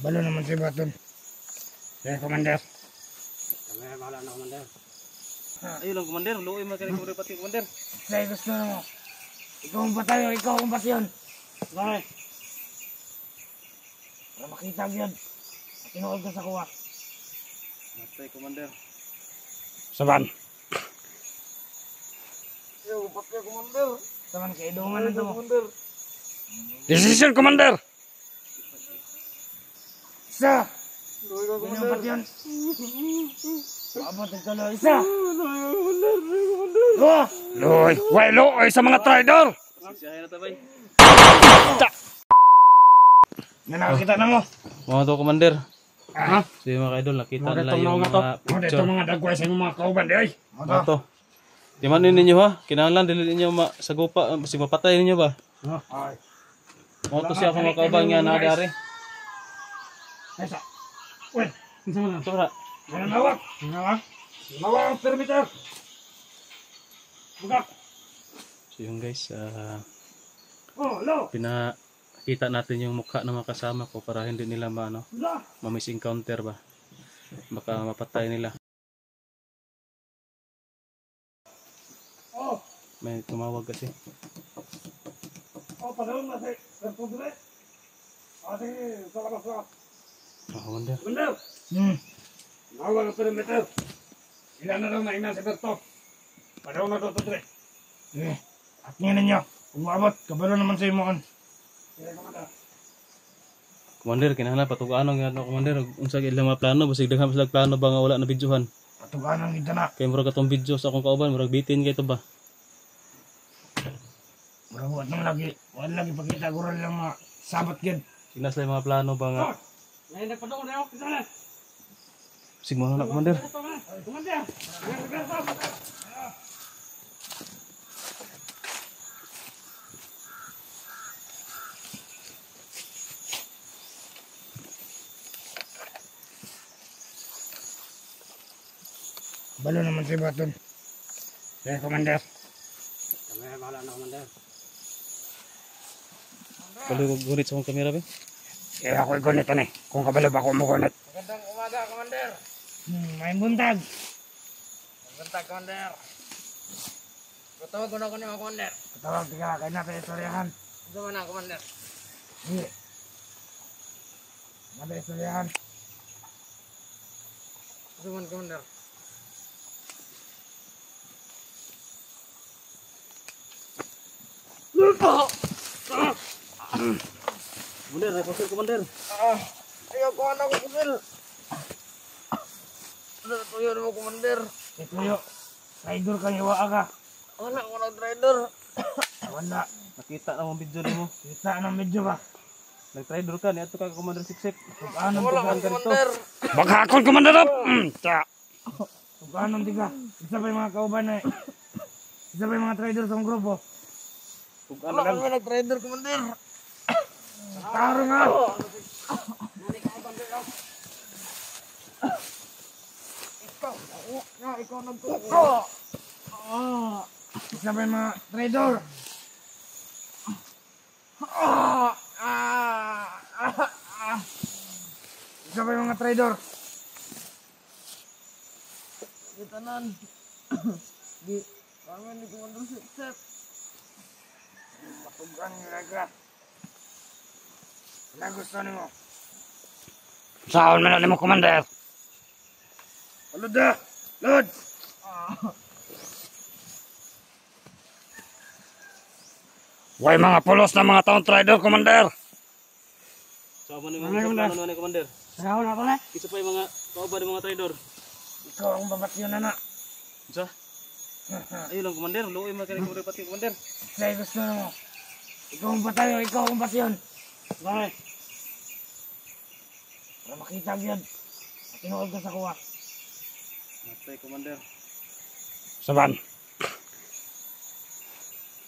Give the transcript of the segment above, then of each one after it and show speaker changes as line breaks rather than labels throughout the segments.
Balo naman si Baton. Kaya, Commander.
Kaya bahala na, Commander. Ayun lang, Commander. Luoy mo kaya kumari pati, Commander.
Kaya gusto na mo. Ikaw ang batayo, ikaw ang basyon.
Bakit?
Para makita yun. At tinuod ka sa kuha.
Matay, Commander.
Saban.
Ayaw, ba't ka, Commander?
Saban, kaidungan na ito.
Commander.
Decision, Commander! Isa!
Luoy ka,
Ganyan
Commander.
pat yun. Abot ang tuloy. Isa!
Luoy ka, Commander.
Dua! Loy! Way loy sa mga trader!
Sisiyahin na tabay.
Nakakita na mo.
Mga to, Commander.
Ha?
So yung mga idol, nakita
Mga
nila
itong
yung
mga to.
mga
Mga
picture.
itong mga dagway sa mga kauban di ay.
Mga to. Di man ninyo ha? Kinahanglan dili ninyo sagupa, si mapatay ninyo ba?
Ay.
Mga to siya kung makauban nga nakadari.
Esa. Uy.
Isa mo na. Sobra.
Nanawag. Nanawag. Nanawag ang perimeter. Bugak.
So yun guys,
Oh, lo.
pinakita natin yung mukha ng mga kasama ko para hindi nila
La.
ma-miss encounter ba. Baka mapatay nila.
Oh.
May tumawag kasi.
Oh, padahon na si Serpudre. Ate, salamat sa.
Commander.
Commander. Nawag ang perimeter. Ilan na lang na ina si Berto. Padahon na doon Tudre. At ngayon ninyo. Kung maabot, kabalo naman sa imoon.
Commander, kinahanglan patugaan nga Commander, unsa gid lang mga plano, basig daghang sila plano ba nga wala na videohan.
Patugaan ang ito na.
Kay murag atong video sa akong kauban, murag bitin kay to ba.
Murabuat nang lagi. Wala lagi pagkita ko rin lang mga sabat gid.
Sila sa mga plano ba nga.
Ngayon nagpadong na ako. Kisala.
Sig mo na Commander.
Commander. Balo naman si Baton. Kaya, Commander.
Kaya bahala na Commander. Balo gunit sa akong kamera ba?
Kaya ako'y gunit na eh. Kung kabalo ba ako mo gunit.
Magandang umaga Commander.
May buntag.
Magandang Commander. Patawag ko na ko ni mga Commander.
Patawag ka kay natin istoryahan.
Ito man na Commander.
Hindi. Natin istoryahan.
Ito man Commander. Commander, ay pasir Commander. Ayaw ko anak ko pasir. Ano tuyo na mo Commander?
Ituyo. Traidor kang iwa ka.
Wala ko na trader.
Wala.
Nakita na mong video mo.
Kita ng medyo ba?
Nag-trader ka, niya ka Commander Siksik.
Tuganong
Wala
tiga.
ko Commander.
Baghakon, Commander up! Tuganong tiga. Isa pa yung mga kauban na eh. Isa pa yung mga trader sa grupo.
Wala ko nag-trader Commander.
Taro nga!
Ikaw nag-trader.
Isa pa yung mga trader. Isa pa yung mga trader.
Tanan. Di kami ni Commander Siksik.
Patugan nila ka. Wala gusto ni mo. Saan man na mo, Commander? Alod na! Lod! Way mga pulos na mga taong trader, Commander!
Sama ni mga plano ni Commander.
Saan na pala?
Isa pa yung mga kauban ng mga trader.
Ikaw ang babatyo na na.
Isa? Ayun lang Commander, luoy mo kaya kumari pati Commander.
Kaya gusto na mo. Ikaw ang batayo, ikaw ang basyon.
Bakit?
Para makita yun. At tinuod ka sa kuha.
Matay Commander.
Saban.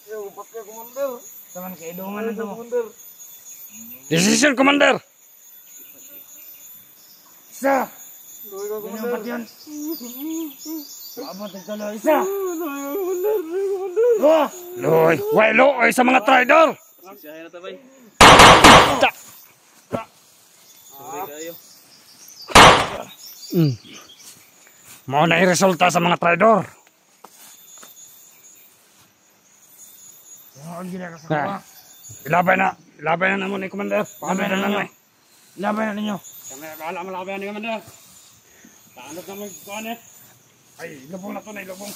Ayaw, ba't ka Commander?
Saban, kaidungan na ito.
Commander.
Decision, Commander! Isa!
Luoy ka
Ganyan
Commander.
pat yun. Abot ang tuloy. Isa!
Commander.
Dua! Loy! Way loy sa mga trader!
Sisiyahin na tabay. Sorry kayo.
Mao na resulta sa mga traidor. Na. Ilabay na naman ni Commander. Ilabay na ninyo. Ilabay na ninyo. Kami bahala malabay ni Commander. Taanod na mag-kuhan eh. Ay, ilubong na to na ilubong.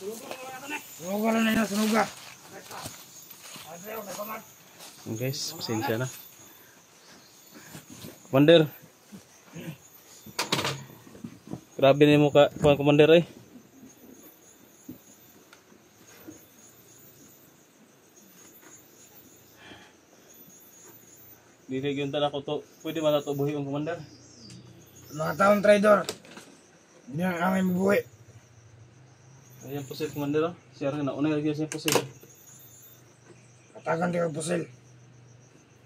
Sunugan na naman eh. Sunugan na ninyo, sunugan.
Guys, pasensya na. Commander. Grabe ni mo ka, Commander eh. Dili gyud ta ko to. Pwede man nato buhi ang Commander.
Mga taong traidor. Hindi na kami mabuhi.
Ayan po si Commander. Siya rin na unay lagi siya po si
Katagan di ka pusil.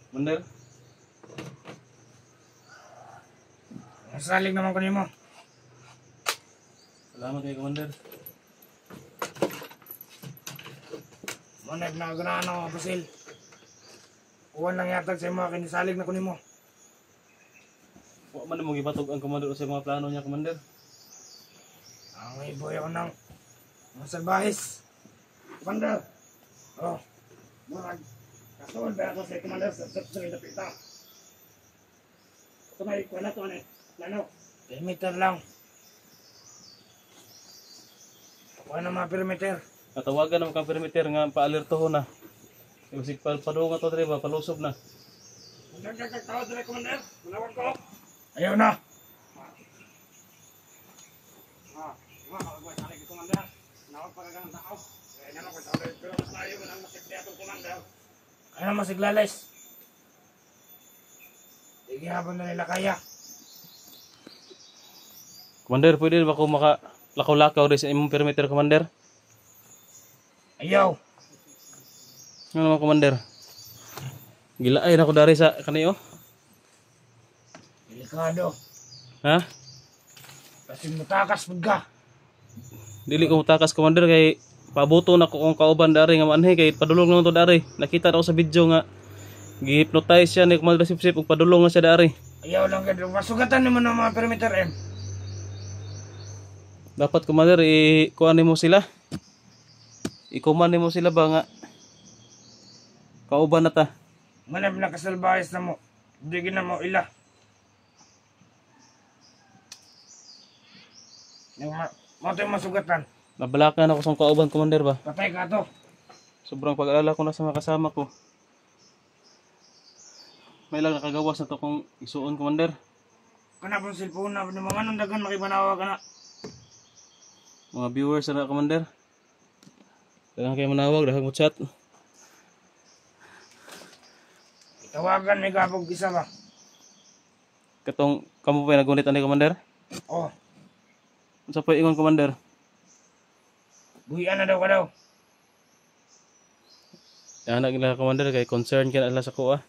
Commander.
Masalig naman ko nimo.
Salamat kay Commander.
Manag na ganahan ako pusil. Uwan lang yatag sa mga kinisalig na ko nimo.
Wa man mo gibatog ang Commander sa mga plano niya, Commander.
Ang iboy ako ng mga salbahis. Commander. Oh. Murag. Kasuon ba ako sa Commander sa pita. Ito may ikuha na ito, ano eh. Plano. Perimeter lang. Kuha na mga perimeter.
Natawagan naman kang perimeter nga pa-alertohon na. Isig padung ato dre ba palusob na.
Dagdag tawad dre Commander. Manawag ko. Ayaw na. Magagawin sa lagi Commander. Manawag pa kagang tao. Kaya naman ko tawad pero mas layo mo nang masigli atong Commander. Kaya na masiglalis. Sige habang na nila kaya.
Commander, pwede ba ko lakaw-lakaw rin sa imong perimeter, Commander?
Ayaw.
Ano naman, Commander? Gilaay na ko dari sa kaniyo.
Delikado.
Ha?
Kasi mutakas pud ka.
Dili ko mutakas, Commander, kay pabuto na ko kung kauban dari nga manhe kay padulong naman to dari. Nakita na ko sa video nga gi-hypnotize siya ni Commander Sip-Sip ug padulong na siya dari.
Ayaw lang gid. Masugatan naman ng mga perimeter M.
Dapat, Commander, i-kuan nimo sila. I-command nimo sila ba nga kauban na ta.
Manab na kasalbahis na mo. Hindi na mo ila. Yung ito yung masugatan.
Nabalakan ako sa kauban, Commander ba?
Patay ka to.
Sobrang pag-alala ko na sa mga kasama ko. May lang nakagawas na to kung isuon, Commander.
Kana pong cellphone na. Mga nung dagan makipanawa ka na.
Mga viewers na, Commander. Dagang kayo manawag, dagang mo chat.
Tawagan may gabog isa ba?
Katong kamo pa nagunit ani, Commander?
Oh.
Unsa pa ingon, Commander?
Buhian na daw ka daw.
Yan na gila, Commander, kay concern ka na ala sa kuha.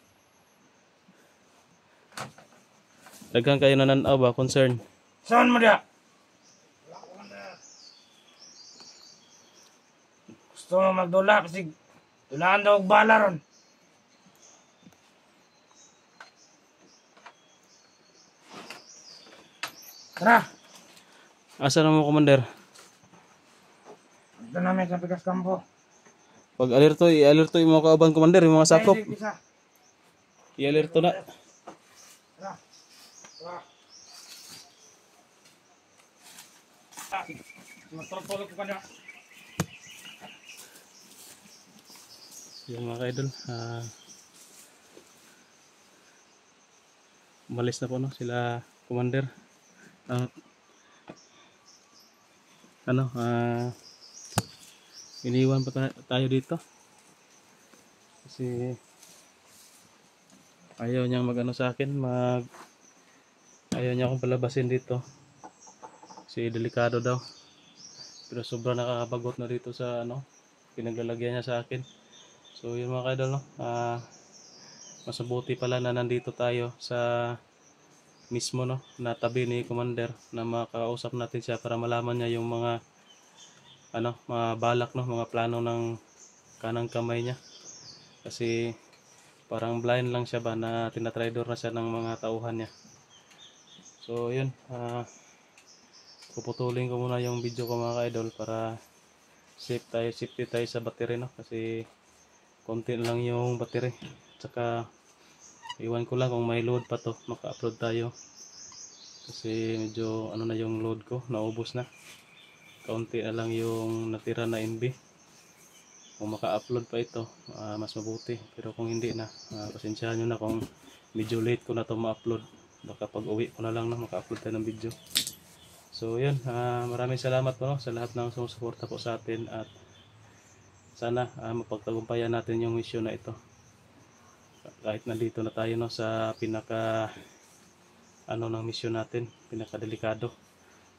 Dagang kayo nananaw ba, concern?
Saan mo dia? Gusto mo magdula kasi dulaan daw og bala ron. Tara.
Asa na mo, Commander?
Ito namin sa Pikas Kampo.
Pag alerto, i-alerto yung mga kauban, Commander, yung mga sakop.
Ay, isa.
I-alerto na.
Tara. Tara. Matulog ko ka na.
Yung mga idol, umalis na po, no, sila, Commander. Iniwan pa tayo dito kasi ayaw niyang mag-ano sa akin, ayaw niya akong palabasin dito kasi delikado daw, pero sobrang nakakabagot na dito sa pinaglalagyan niya sa akin. So yun mga kaidol, no, mas mabuti pala na nandito tayo sa mismo, no, na tabi ni Commander, na makausap natin siya para malaman niya yung mga mga balak, no, mga plano ng kanang kamay niya. Kasi parang blind lang siya ba na tinatrador na siya ng mga tauhan niya. So yun, puputulin ko muna yung video ko mga ka-idol para safety tayo sa battery, no? Kasi konti lang yung battery. Tsaka iwan ko lang kung may load pa to, maka-upload tayo. Kasi medyo ano na yung load ko, naubos na. Kaunti na lang yung natira na MB. Kung maka-upload pa ito, mas mabuti. Pero kung hindi na, pasensyahan nyo na kung medyo late ko na to ma-upload. Baka pag uwi ko na lang na maka-upload tayo ng video. So yun, maraming salamat po, no, sa lahat ng sumusuporta po sa atin. At sana mapagtagumpayan natin yung mission na ito. Kahit nandito na tayo, no, sa pinaka ng mission natin, pinaka delikado.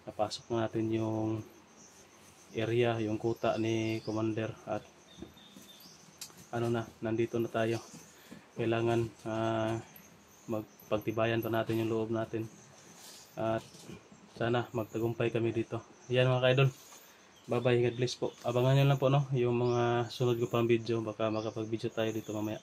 Napasok na natin yung area, yung kuta ni Commander, at nandito na tayo. Kailangan magpagtibayan pa natin yung loob natin at sana magtagumpay kami dito. Yan mga ka-idol, bye bye, God bless po. Abangan nyo lang po, no, yung mga sunod ko pang video. Baka makapag video tayo dito mamaya.